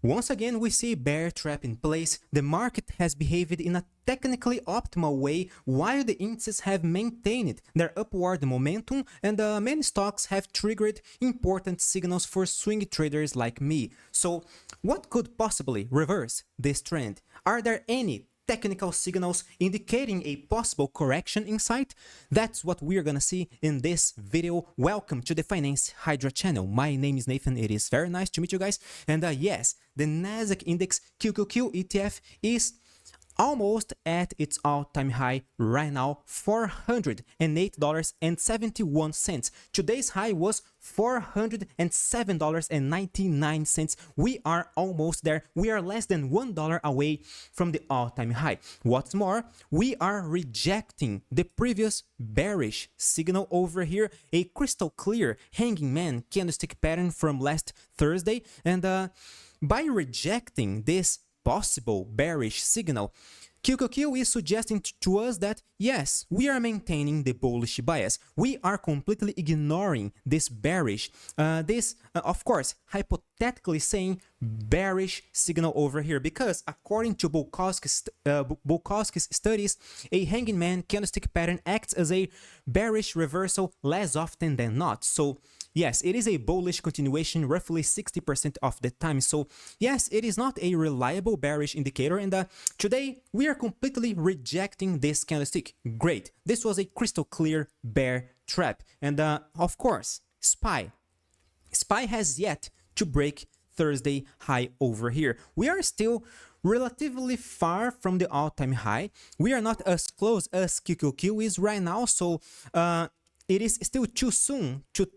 Once again, we see a bear trap in place. The market has behaved in a technically optimal way while the indices have maintained their upward momentum, and many stocks have triggered important signals for swing traders like me. So, what could possibly reverse this trend? Are there any technical signals indicating a possible correction in sight? That's what we're gonna see in this video. Welcome to the Finance Hydra channel. My name is Nathan. It is very nice to meet you guys. And yes, the Nasdaq Index QQQ ETF is almost at its all-time high right now, $408.71. Today's high was $407.99. We are almost there. We are less than $1 away from the all-time high. What's more, we are rejecting the previous bearish signal over here, a crystal clear hanging man candlestick pattern from last Thursday. And by rejecting this possible bearish signal, QQQ is suggesting to us that yes, we are maintaining the bullish bias. We are completely ignoring this bearish, of course, hypothetically saying bearish signal over here, because according to Bukowski's studies, a hanging man candlestick pattern acts as a bearish reversal less often than not. So yes, it is a bullish continuation roughly 60% of the time. So yes, it is not a reliable bearish indicator, and today we are completely rejecting this candlestick. Great. This was a crystal clear bear trap. And of course, SPY has yet to break Thursday high over here. We are still relatively far from the all-time high. We are not as close as QQQ is right now, so it is still too soon to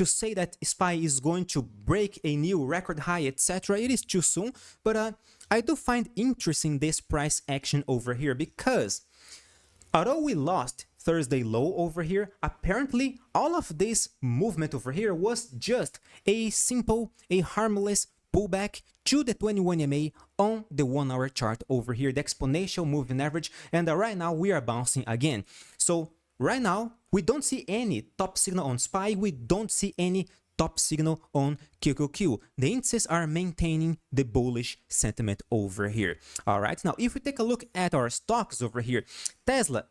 say that SPY is going to break a new record high, etc. It is too soon, but I do find interesting this price action over here, because although we lost Thursday low over here, apparently all of this movement over here was just a simple, a harmless pullback to the 21 MA on the 1 hour chart over here, the exponential moving average, and right now we are bouncing again. So right now, we don't see any top signal on SPY, we don't see any top signal on QQQ. The indices are maintaining the bullish sentiment over here. All right, now if we take a look at our stocks over here, Tesla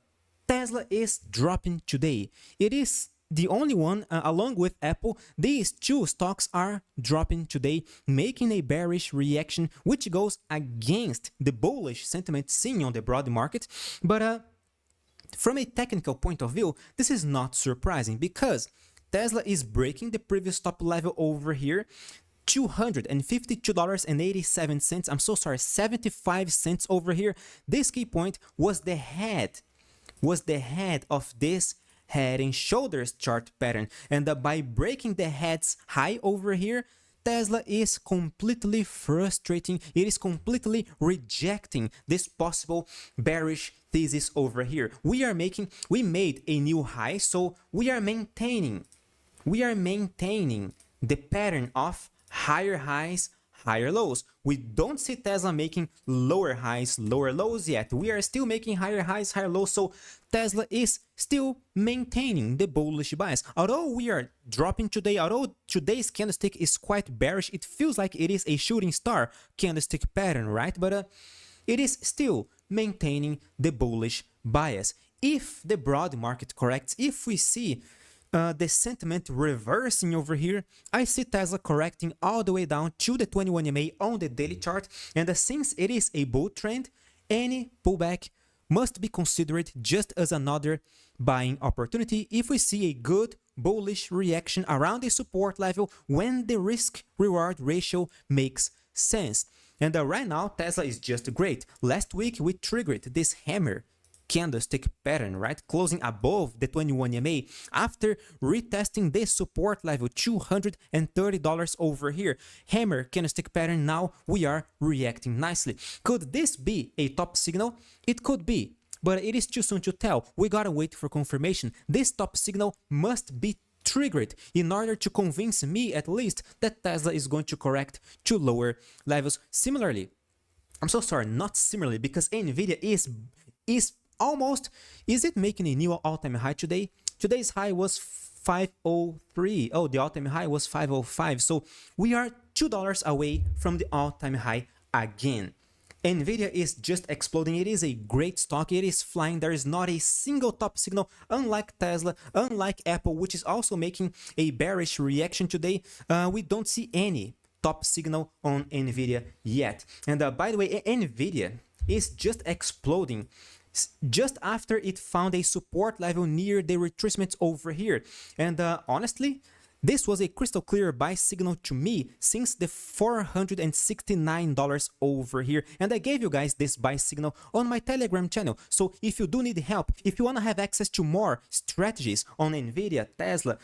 is dropping today. It is the only one, along with Apple. These two stocks are dropping today, making a bearish reaction, which goes against the bullish sentiment seen on the broad market. But from a technical point of view, this is not surprising, because Tesla is breaking the previous top level over here, $252.87. I'm so sorry, 75 cents over here. This key point was the head of this head and shoulders chart pattern, and by breaking the head's high over here, Tesla is completely frustrating. It is completely rejecting this possible bearish thesis over here. We made a new high, so we are maintaining the pattern of higher highs, higher lows. We don't see Tesla making lower highs, lower lows yet. We are still making higher highs, higher lows, so Tesla is still maintaining the bullish bias. Although we are dropping today, although today's candlestick is quite bearish, it feels like it is a shooting star candlestick pattern, right? But it is still maintaining the bullish bias. If the broad market corrects, if we see the sentiment reversing over here, I see Tesla correcting all the way down to the 21 MA on the daily chart, and since it is a bull trend, any pullback must be considered just as another buying opportunity if we see a good bullish reaction around the support level when the risk-reward ratio makes sense. And right now, Tesla is just great. Last week, we triggered this hammer candlestick pattern, right, closing above the 21 MA after retesting this support level, $230 over here. Hammer candlestick pattern. Now we are reacting nicely. Could this be a top signal? It could be, but it is too soon to tell. We gotta wait for confirmation. This top signal must be triggered in order to convince me, at least, that Tesla is going to correct to lower levels. Similarly, I'm so sorry, not similarly, because NVDA is almost, is it making a new all-time high today? Today's high was 503. Oh, the all-time high was 505. So we are $2 away from the all-time high again. NVIDIA is just exploding. It is a great stock. It is flying. There is not a single top signal, unlike Tesla, unlike Apple, which is also making a bearish reaction today. We don't see any top signal on NVIDIA yet. And by the way, NVIDIA is just exploding just after it found a support level near the retracement over here. And honestly, this was a crystal clear buy signal to me since the $469 over here. And I gave you guys this buy signal on my Telegram channel. So if you do need help, if you want to have access to more strategies on NVIDIA, Tesla,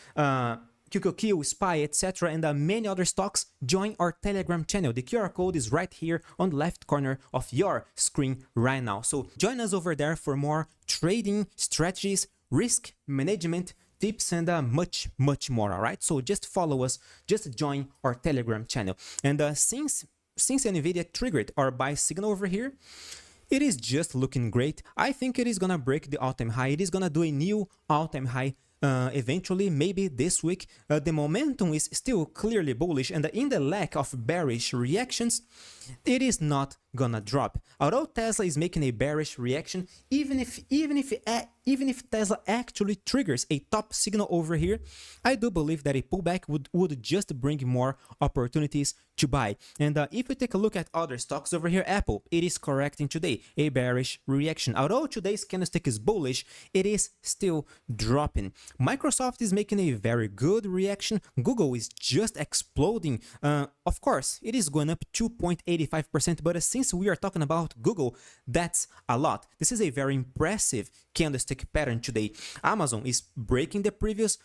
QQQ, SPY, etc., and many other stocks, join our Telegram channel. The QR code is right here on the left corner of your screen right now. So join us over there for more trading strategies, risk management tips, and much more. All right, so just follow us, just join our Telegram channel. And since NVIDIA triggered our buy signal over here, it is just looking great. I think it is gonna break the all-time high. It is gonna do a new all-time high eventually, maybe this week. The momentum is still clearly bullish, and in the lack of bearish reactions, it is not gonna drop. Although Tesla is making a bearish reaction, even if Tesla actually triggers a top signal over here, I do believe that a pullback would just bring more opportunities to buy. And if we take a look at other stocks over here, Apple, it is correcting today, a bearish reaction. Although today's candlestick is bullish, it is still dropping. Microsoft is making a very good reaction. Google is just exploding. Of course, it is going up 2.85%, but since we are talking about Google, that's a lot. This is a very impressive candlestick pattern today. Amazon is breaking the previous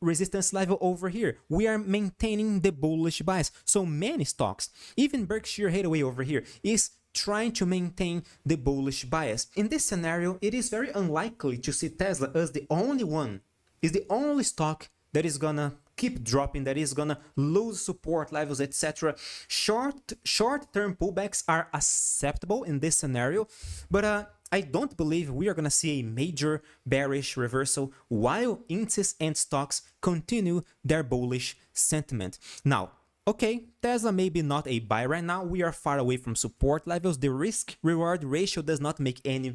resistance level over here. We are maintaining the bullish bias. So many stocks, even Berkshire Hathaway over here, is trying to maintain the bullish bias. In this scenario, it is very unlikely to see Tesla as the only stock that is gonna keep dropping, that is gonna lose support levels, etc. Short-term pullbacks are acceptable in this scenario, but I don't believe we are gonna see a major bearish reversal while indices and stocks continue their bullish sentiment. Now, okay, Tesla maybe not a buy right now. We are far away from support levels. The risk-reward ratio does not make any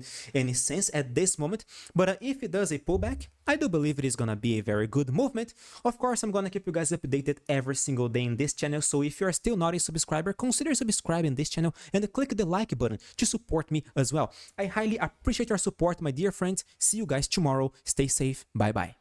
sense at this moment. But if it does a pullback, I do believe it is going to be a very good movement. Of course, I'm going to keep you guys updated every single day in this channel. So if you are still not a subscriber, consider subscribing this channel and click the like button to support me as well. I highly appreciate your support, my dear friends. See you guys tomorrow. Stay safe. Bye-bye.